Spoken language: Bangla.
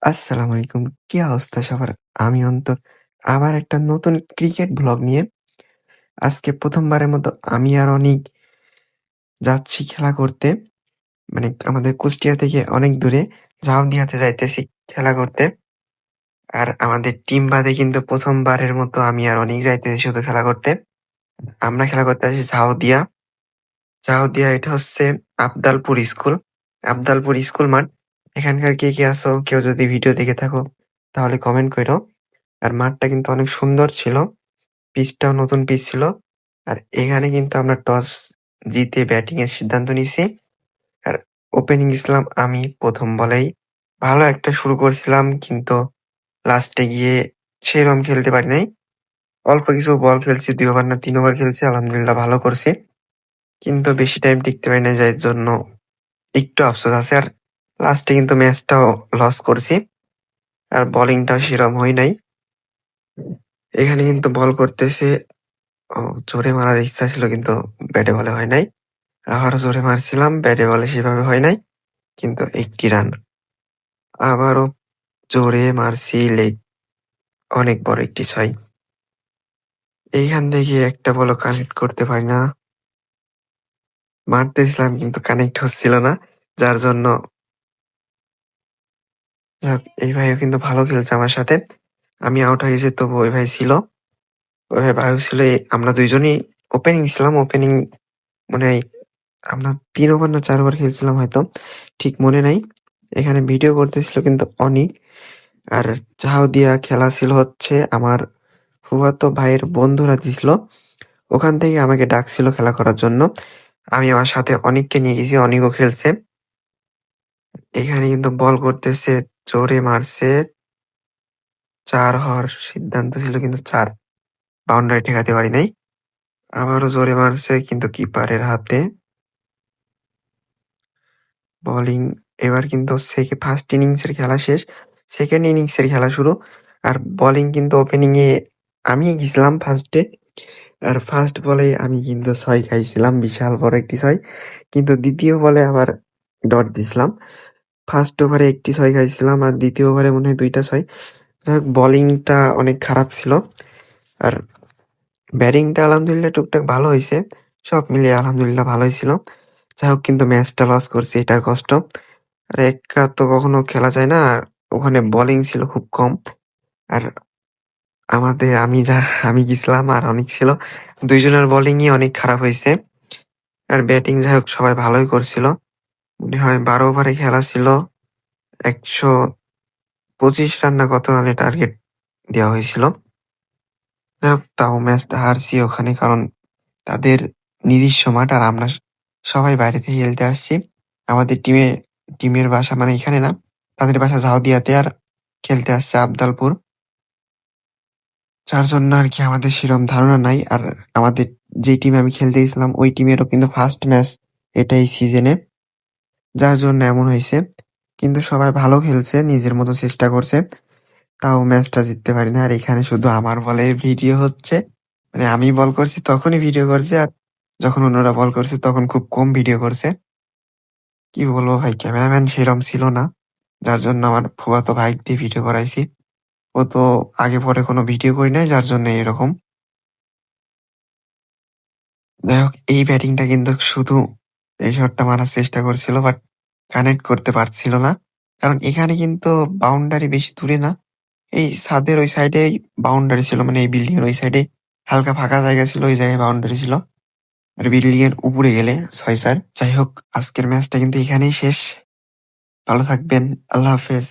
আসসালামু আলাইকুম। কি অবস্থা সবার? আমি অন্তর আবার একটা নতুন ক্রিকেট ভ্লগ নিয়ে আজকে ১ম বারের মতো আমি আর অনিক যাচ্ছি খেলা করতে। মানে আমাদের কুষ্টিয়া থেকে অনেক দূরে ঝাউদিয়াতে যাইতেছি খেলা করতে। আর আমাদের টিম বাদে কিন্তু ১ম বারের মতো আমি আর অনিক যাইতেছি শুধু খেলা করতে। আমরা খেলা করতে আসি ঝাউদিয়া। ঝাউদিয়া এটা হচ্ছে আবদালপুর স্কুল। আবদালপুর স্কুল মাঠ। এখানকার কে আছো? কেউ যদি ভিডিও দেখে থাকো তাহলে কমেন্ট কইরো। আর মাঠটা কিন্তু অনেক সুন্দর ছিল। পিচটাও নতুন পিচ ছিল। আর এখানে কিন্তু আমরা টস জিতে ব্যাটিং এর সিদ্ধান্ত নিছি। আর ওপেনিং ইসলাম আমি ১ম বলেই ভালো একটা শুরু করছিলাম, কিন্তু লাস্টে গিয়ে সেরকম খেলতে পারি নাই। অল্প কিছু বল ফেলছি, ২ ওভার না ৩ ওভার খেলছি। আলহামদুলিল্লাহ ভালো করছি। কিন্তু বেশি টাইম টিকতে পারি নাই, যার জন্য একটু আফসোস আছে। আর লাস্টে কিন্তু ম্যাচটাও লস করছি। আর বোলিংটাও সেরকম হয় নাই। এখানে কিন্তু বল করতেছে ও জোরে মারার ইচ্ছা ছিল, কিন্তু ব্যাটে বলে হয় নাই। আবারও জোরে মারছিলাম, ব্যাটে বলে সেভাবে হয় নাই। কিন্তু ১ টি রান। আবারও জোরে মারছি, লেগ অনেক বড় একটি ৬। এইখান থেকে একটা বলও কানেক্ট করতে পারি না। মারতেছিলাম কিন্তু কানেক্ট হচ্ছিল না। যার জন্য যাক, এই ভাইও কিন্তু ভালো খেলছে আমার সাথে। আমি আউট হয়ে গেছি তবু ওই ভাই ছিল। ওই ভাই ভালো ছিল। আমরা ২ জনই ওপেনিং ছিলাম। ওপেনিং মনে হয় আমরা ৩ ওভার না ৪ ওভার খেলছিলাম হয়তো। ঠিক মনে নাই। এখানে ভিডিও করতেছিল কিন্তু অনিক। আর জাউদিয়া খেলা ছিল হচ্ছে আমার ফুফাতো ভাইয়ের বন্ধুরা দিছিল। ওখান থেকে আমাকে ডাকছিল খেলা করার জন্য। আমি আমার সাথে অনিককে নিয়ে গেছি, অনিকও খেলছে। এখানে কিন্তু বল করতেছে, জোরে মারছে। ৪ হওয়ার সিদ্ধান্ত ছিল কিন্তু ৪। বাউন্ডারি ঠেকাতে পারি নাই। আবারও জোরে মারছে কিন্তু কিপারের হাতে। বোলিং এবার কিন্তু ফার্স্ট ইনিংসের খেলা শেষ। সেকেন্ড ইনিংসের খেলা শুরু। আর বোলিং কিন্তু ওপেনিং এ আমিই গেছিলাম ফার্স্টে। আর ফার্স্ট বলেই আমি কিন্তু ৬ খাইছিলাম, বিশাল বড় একটি ৬। কিন্তু ২য় বলে আবার ডট দিছিলাম। ফার্স্ট ওভারে একটি ৬ খাইছিলাম আর ২য় ওভারে মনে হয় ২ টা ৬। যাই হোক, বোলিংটা অনেক খারাপ ছিল। আর ব্যাটিংটা আলহামদুলিল্লাহ টুকটাক ভালো হইছে। সব মিলিয়ে আলহামদুলিল্লাহ ভালোই ছিল। যাই হোক, কিন্তু ম্যাচটা লস করছি, এটার কষ্ট। আর একা তো কখনো খেলা যায় না। আর ওখানে বোলিং ছিল খুব কম। আর আমাদের আমি গেছিলাম আর অনেক ছিল। ২ জনের বোলিংই অনেক খারাপ হইছে। আর ব্যাটিং যাই হোক সবাই ভালোই করছিল। মনে হয় ১২ ওভারে খেলা ছিল। ১২৫ রান না কত রানের টার্গেট দেওয়া হয়েছিল। যাই হোক, তাও ম্যাচটা হারছি ওখানে, কারণ তাদের নিজস্ব মাঠ আর আমরা সবাই বাইরে থেকে খেলতে আসছি। আমাদের টিমের বাসা মানে এখানে না, তাদের বাসা ঝাউদিয়াতে। আর খেলতে আসছে আবদালপুর। যার জন্য আরকি আমাদের সেরকম ধারণা নাই। আর আমাদের যে টিমে আমি খেলতে গেছিলাম ওই টিমেরও কিন্তু ফার্স্ট ম্যাচ এটাই সিজনে। যার জন্য এমন হইছে। কিন্তু সবাই ভালো খেলছে, নিজের মতো চেষ্টা করছে। তাও ম্যাচটা জিততে পারি না। আর এখানে শুধু আমার বলে ভিডিও হচ্ছে। মানে আমি বল করছি তখনই ভিডিও করছে, আর যখন অন্যরা বল করছে তখন খুব কম ভিডিও করছে। কি বলবো ভাই, ক্যামেরাম্যান সেরম ছিল না। যার জন্য আমার ফুফাতো ভাই দিয়ে ভিডিও করাইছি। ও তো আগে পরে কোনো ভিডিও করি নাই, যার জন্য এরকম। যাই হোক, এই ব্যাটিংটা কিন্তু শুধু এই শটটা মারার চেষ্টা করছিল, বাট কানেক্ট করতে পারছিল না। কারণ এখানে কিন্তু বাউন্ডারি বেশি দূরে না। এই ছাদের ওই সাইডেই বাউন্ডারি ছিল, মানে এই বিল্ডিং এর ওই সাইডে হালকা ফাঁকা জায়গা ছিল, ওই জায়গায় বাউন্ডারি ছিল। আর বিল্ডিং এর উপরে গেলে ৬-৪। যাই হোক, আজকের ম্যাচটা কিন্তু এখানেই শেষ। ভালো থাকবেন। আল্লাহ হাফেজ।